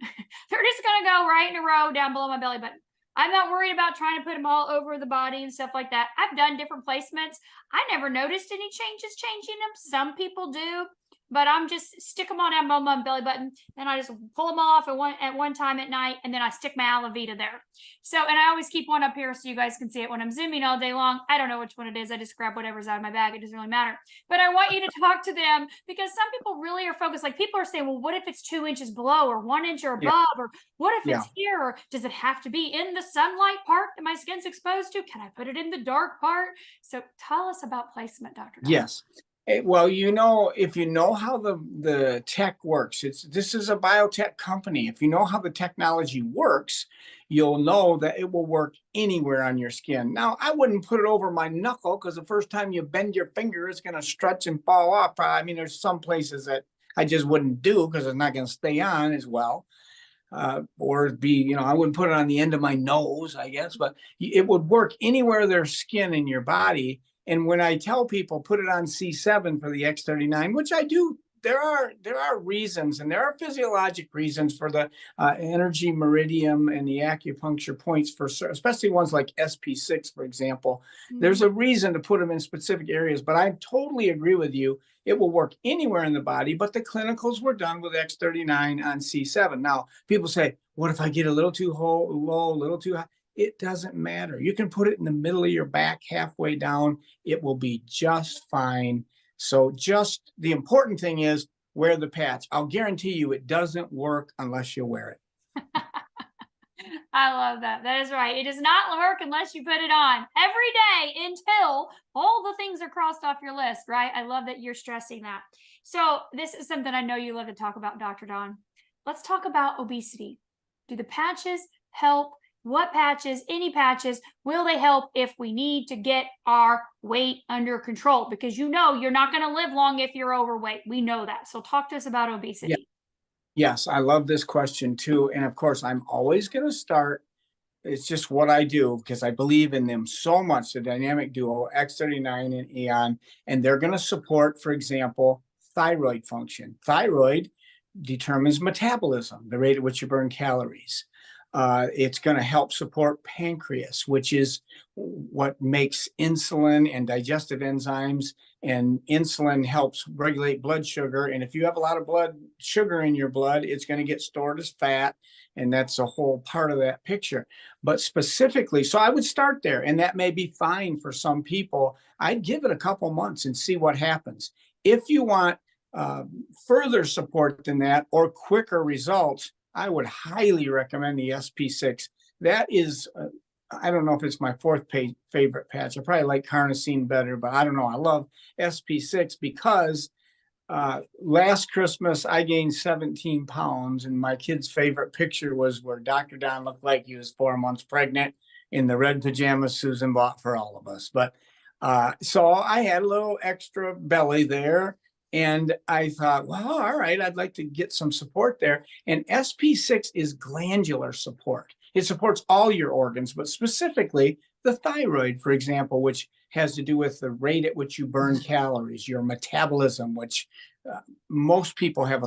They're just going to go right in a row down below my belly button. I'm not worried about trying to put them all over the body and stuff like that. I've done different placements. I never noticed any changes changing them. Some people do, but I'm just stick them on down my belly button. Then I just pull them off at one time at night, and then I stick my aloe vera there. So, and I always keep one up here so you guys can see it when I'm zooming all day long. I don't know which one it is. I just grab whatever's out of my bag. It doesn't really matter. But I want you to talk to them because some people really are focused. Like people are saying, well, what if it's 2 inches below or 1 inch or above? Or what if it's here? Or does it have to be in the sunlight part that my skin's exposed to? Can I put it in the dark part? So tell us about placement, Dr. Don. Yes. Well, if you know how the tech works, this is a biotech company. If you know how the technology works, you'll know that it will work anywhere on your skin. Now, I wouldn't put it over my knuckle because the first time you bend your finger, it's going to stretch and fall off. I mean, there's some places that I just wouldn't do because it's not going to stay on as well. Or be, I wouldn't put it on the end of my nose, I guess, but it would work anywhere there's skin in your body. And when I tell people put it on C7 for the X39, which I do, there are reasons, and there are physiologic reasons for the energy meridian and the acupuncture points for especially ones like SP6, for example. Mm-hmm. There's a reason to put them in specific areas, but I totally agree with you. It will work anywhere in the body, but the clinicals were done with X39 on C7. Now, people say, what if I get a little too low, a little too high? It doesn't matter. You can put it in the middle of your back, halfway down. It will be just fine. So just the important thing is wear the patch. I'll guarantee you it doesn't work unless you wear it. I love that. That is right. It does not work unless you put it on every day until all the things are crossed off your list, right? I love that you're stressing that. So this is something I know you love to talk about, Dr. Don. Let's talk about obesity. Do the patches help? What patches, any patches, will they help if we need to get our weight under control? Because you're not going to live long if you're overweight. We know that. So talk to us about obesity. Yeah. Yes, I love this question too. And of course, I'm always going to start. It's just what I do because I believe in them so much, the dynamic duo, X39 and Eon, and they're going to support, for example, thyroid function. Thyroid determines metabolism, the rate at which you burn calories. It's going to help support pancreas, which is what makes insulin and digestive enzymes, and insulin helps regulate blood sugar. And if you have a lot of blood sugar in your blood, it's going to get stored as fat. And that's a whole part of that picture. But specifically, so I would start there, and that may be fine for some people. I'd give it a couple months and see what happens. If you want further support than that or quicker results, I would highly recommend the SP6. That is, I don't know if it's my fourth favorite patch. I probably like carnosine better, but I don't know. I love SP6 because last Christmas I gained 17 pounds, and my kid's favorite picture was where Dr. Don looked like he was 4 months pregnant in the red pajamas Susan bought for all of us. But so I had a little extra belly there. And I thought, well, all right, I'd like to get some support there. And SP6 is glandular support. It supports all your organs, but specifically the thyroid, for example, which has to do with the rate at which you burn calories, your metabolism, which most people have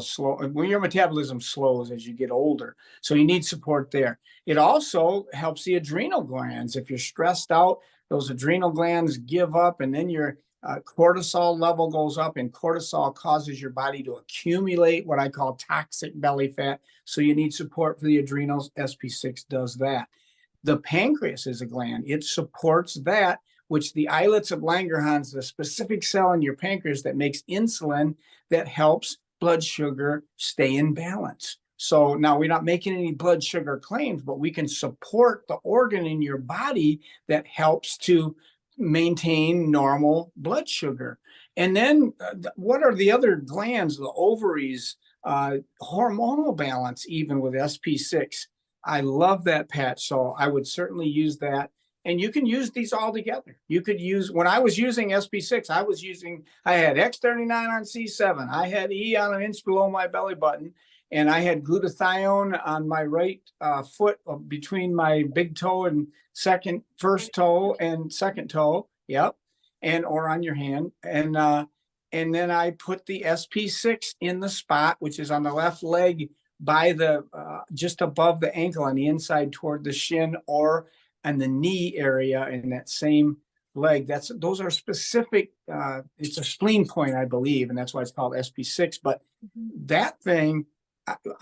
when your metabolism slows as you get older. So you need support there. It also helps the adrenal glands. If you're stressed out, those adrenal glands give up, and then you're cortisol level goes up, and cortisol causes your body to accumulate what I call toxic belly fat. So you need support for the adrenals. SP6 does that. The pancreas is a gland. It supports that, which the islets of Langerhans, the specific cell in your pancreas that makes insulin that helps blood sugar stay in balance. So now we're not making any blood sugar claims, but we can support the organ in your body that helps to maintain normal blood sugar. And then what are the other glands, the ovaries, hormonal balance, even with SP6. I love that patch. So I would certainly use that. And you can use these all together. You could use, when I was using SP6, I had X39 on C7. I had E on an inch below my belly button. And I had glutathione on my right foot between my big toe and first toe and second toe. Yep. Or on your hand. And then I put the SP6 in the spot, which is on the left leg by the, just above the ankle on the inside toward the shin, or on the knee area in that same leg. Those are specific, it's a spleen point, I believe. And that's why it's called SP6. But that thing,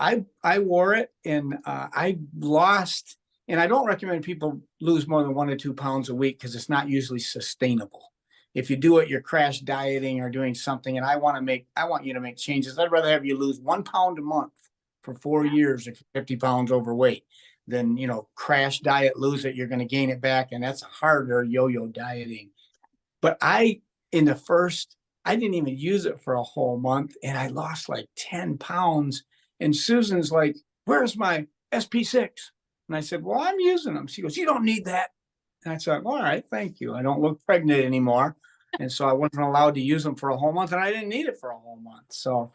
I wore it, and I lost, and I don't recommend people lose more than 1 to 2 pounds a week because it's not usually sustainable. If you do it, you're crash dieting or doing something, and I want you to make changes. I'd rather have you lose 1 pound a month for 4 years if you're 50 pounds overweight than, crash diet, lose it, you're going to gain it back. And that's harder yo-yo dieting. But I didn't even use it for a whole month, and I lost like 10 pounds. And Susan's like, "Where's my SP6?" And I said, "Well, I'm using them." She goes, "You don't need that." And I said, "All right, thank you. I don't look pregnant anymore." And so I wasn't allowed to use them for a whole month, and I didn't need it for a whole month. So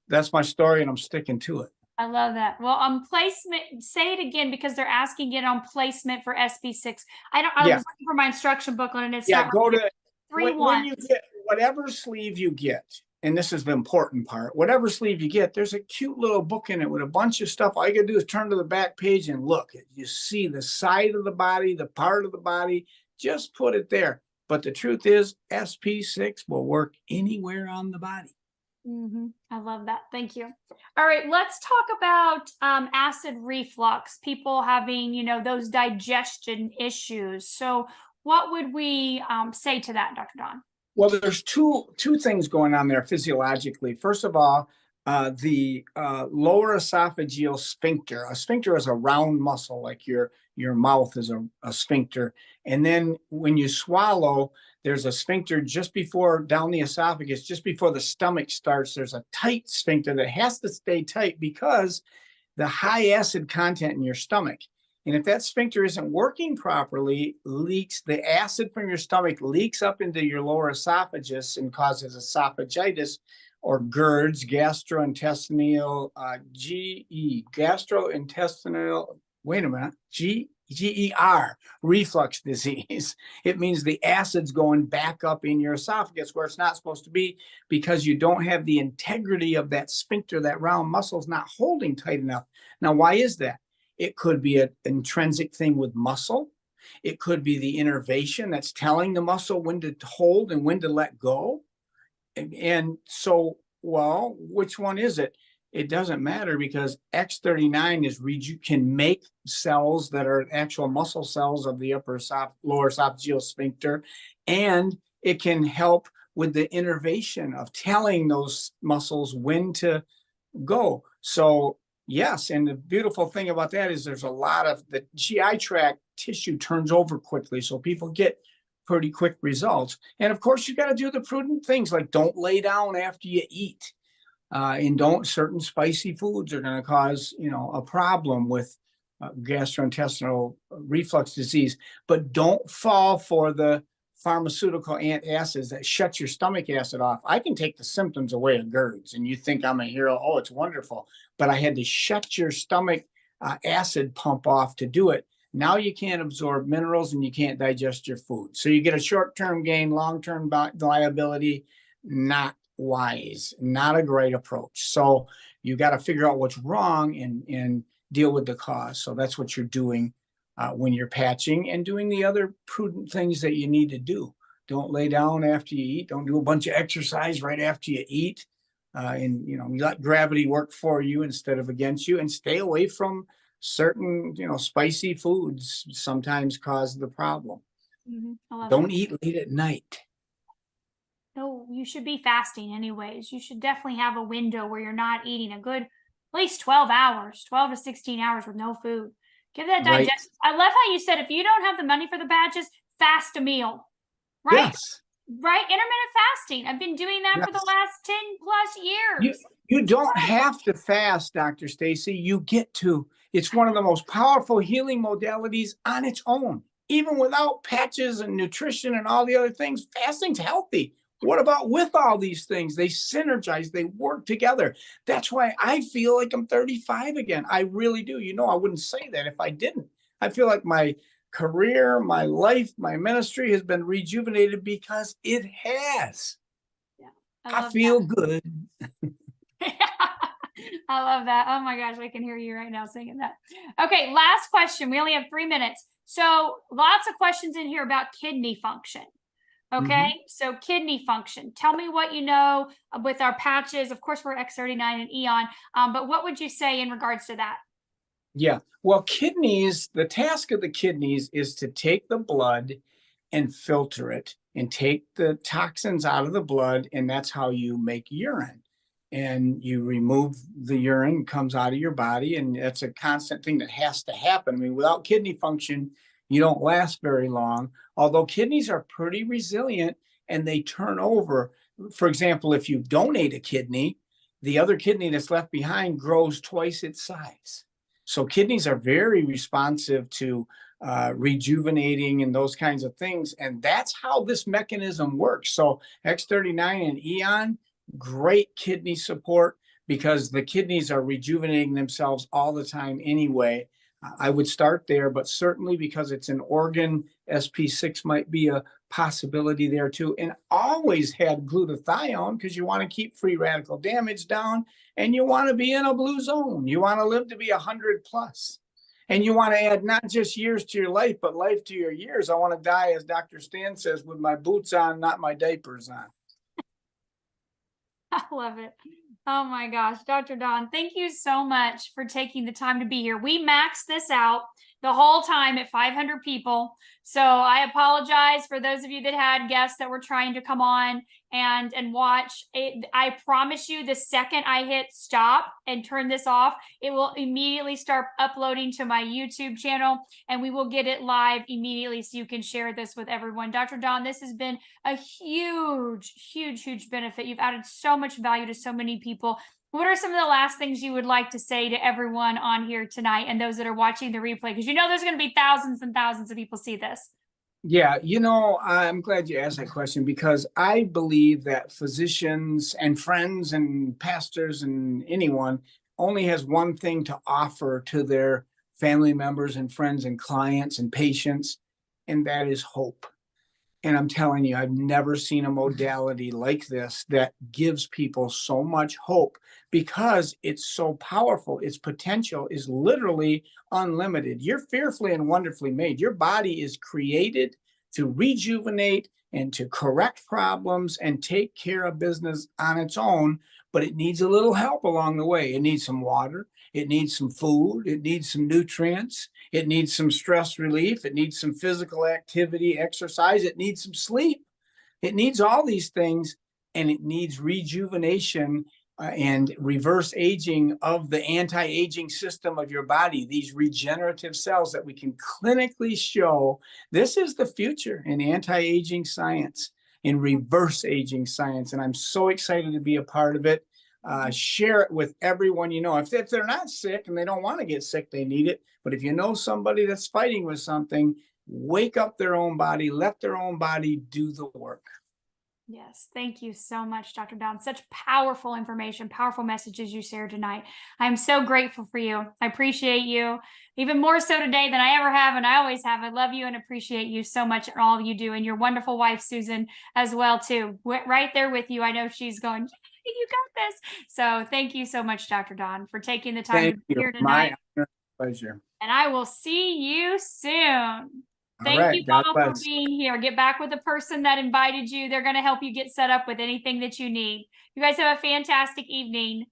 that's my story, and I'm sticking to it. I love that. Well, on placement, say it again, because they're asking it on placement for SP6. I was looking for my instruction booklet, and it's not go to when you get whatever sleeve you get. And this is the important part. Whatever sleeve you get, there's a cute little book in it with a bunch of stuff. All you gotta do is turn to the back page and look. You see the side of the body, the part of the body, just put it there. But the truth is, SP6 will work anywhere on the body. I love that. Thank you. All right, let's talk about acid reflux, people having, those digestion issues. So what would we say to that, Dr. Don? Well, there's two things going on there physiologically. First of all, the lower esophageal sphincter. A sphincter is a round muscle, like your mouth is a sphincter. And then when you swallow, there's a sphincter just before, down the esophagus, just before the stomach starts. There's a tight sphincter that has to stay tight because the high acid content in your stomach. And if that sphincter isn't working properly, the acid from your stomach leaks up into your lower esophagus and causes esophagitis, or GERDs, gastrointestinal, GER, reflux disease. It means the acid's going back up in your esophagus where it's not supposed to be, because you don't have the integrity of that sphincter. That round muscle's not holding tight enough. Now, why is that? It could be an intrinsic thing with muscle. It could be the innervation that's telling the muscle when to hold and when to let go. And so, well, which one is it? It doesn't matter, because X39 can make cells that are actual muscle cells of the lower esophageal sphincter, and it can help with the innervation of telling those muscles when to go. So yes, and the beautiful thing about that is there's a lot of the GI tract tissue turns over quickly, so people get pretty quick results. And of course, you got to do the prudent things, like don't lay down after you eat, and certain spicy foods are going to cause a problem with gastrointestinal reflux disease. But don't fall for the pharmaceutical antacids that shut your stomach acid off. I can take the symptoms away of GERDs, and you think I'm a hero. Oh, it's wonderful. But I had to shut your stomach acid pump off to do it. Now you can't absorb minerals and you can't digest your food. So you get a short-term gain, long-term liability. Not wise, not a great approach. So you got to figure out what's wrong and deal with the cause. So that's what you're doing when you're patching, and doing the other prudent things that you need to do. Don't lay down after you eat. Don't do a bunch of exercise right after you eat. And, you let gravity work for you instead of against you, and stay away from certain, spicy foods sometimes cause the problem. I love Don't that. eat late at night. No, you should be fasting anyways. You should definitely have a window where you're not eating a good, at least 12 hours, 12 to 16 hours with no food. Give that Right. digest. I love how you said if you don't have the money for the badges, fast a meal. Right? Yes. Right? Intermittent fasting. I've been doing that for the Yes. last 10 plus You, years. you don't have to fast, Dr. Staci. You get to. It's one of the most powerful healing modalities on its own. Even without patches and nutrition and all the other things, fasting's healthy. What about with all these things? They synergize, they work together. That's why I feel like I'm 35 again. I really do. I wouldn't say that if I didn't. I feel like my career, my life, my ministry has been rejuvenated because it has. Yeah. I love feel good. I love that. Oh my gosh, I can hear you right now singing that. Okay, last question. We only have 3 minutes. So lots of questions in here about kidney function. Okay, so kidney function. Tell me what you know with our patches. Of course, we're X39 and Eon, but what would you say in regards to that? Yeah. Well, the task of the kidneys is to take the blood and filter it and take the toxins out of the blood. And that's how you make urine. And you remove the urine, comes out of your body. And that's a constant thing that has to happen. I mean, without kidney function, you don't last very long. Although kidneys are pretty resilient and they turn over. For example, if you donate a kidney, the other kidney that's left behind grows twice its size. So kidneys are very responsive to rejuvenating and those kinds of things. And that's how this mechanism works. So X39 and Eon, great kidney support because the kidneys are rejuvenating themselves all the time anyway. I would start there, but certainly because it's an organ, SP6 might be a possibility there too. And always had glutathione because you want to keep free radical damage down and you want to be in a blue zone. You want to live to be 100 plus. And you want to add not just years to your life, but life to your years. I want to die, as Dr. Stan says, with my boots on, not my diapers on. I love it. Oh my gosh, Dr. Don, thank you so much for taking the time to be here. We maxed this out the whole time at 500 people. So I apologize for those of you that had guests that were trying to come on and watch it. I promise you, the second I hit stop and turn this off, it will immediately start uploading to my YouTube channel and we will get it live immediately so you can share this with everyone. Dr. Don, this has been a huge, huge, huge benefit. You've added so much value to so many people. What are some of the last things you would like to say to everyone on here tonight and those that are watching the replay? Because there's going to be thousands and thousands of people see this. Yeah, I'm glad you asked that question because I believe that physicians and friends and pastors and anyone only has one thing to offer to their family members and friends and clients and patients, and that is hope. And I'm telling you, I've never seen a modality like this that gives people so much hope because it's so powerful. Its potential is literally unlimited. You're fearfully and wonderfully made. Your body is created to rejuvenate and to correct problems and take care of business on its own, but it needs a little help along the way. It needs some water. It needs some food. It needs some nutrients. It needs some stress relief. It needs some physical activity, exercise. It needs some sleep. It needs all these things, and it needs rejuvenation and reverse aging of the anti-aging system of your body, these regenerative cells that we can clinically show. This is the future in anti-aging science, in reverse aging science, and I'm so excited to be a part of it. Share it with everyone you know. If they're not sick and they don't want to get sick, they need it. But if you know somebody that's fighting with something, wake up their own body, let their own body do the work. Yes, thank you so much, Dr. Don. Such powerful information, powerful messages you shared tonight. I'm so grateful for you. I appreciate you even more so today than I ever have, and I always have. I love you and appreciate you so much and all you do, and your wonderful wife, Susan, as well, too. Right there with you. I know she's going, you got this. So thank you so much, Dr. Don, for taking the time to be here tonight. My pleasure. And I will see you soon. All Thank right. you God all for bless. being here. Get back with the person that invited you. They're going to help you get set up with anything that you need. You guys have a fantastic evening.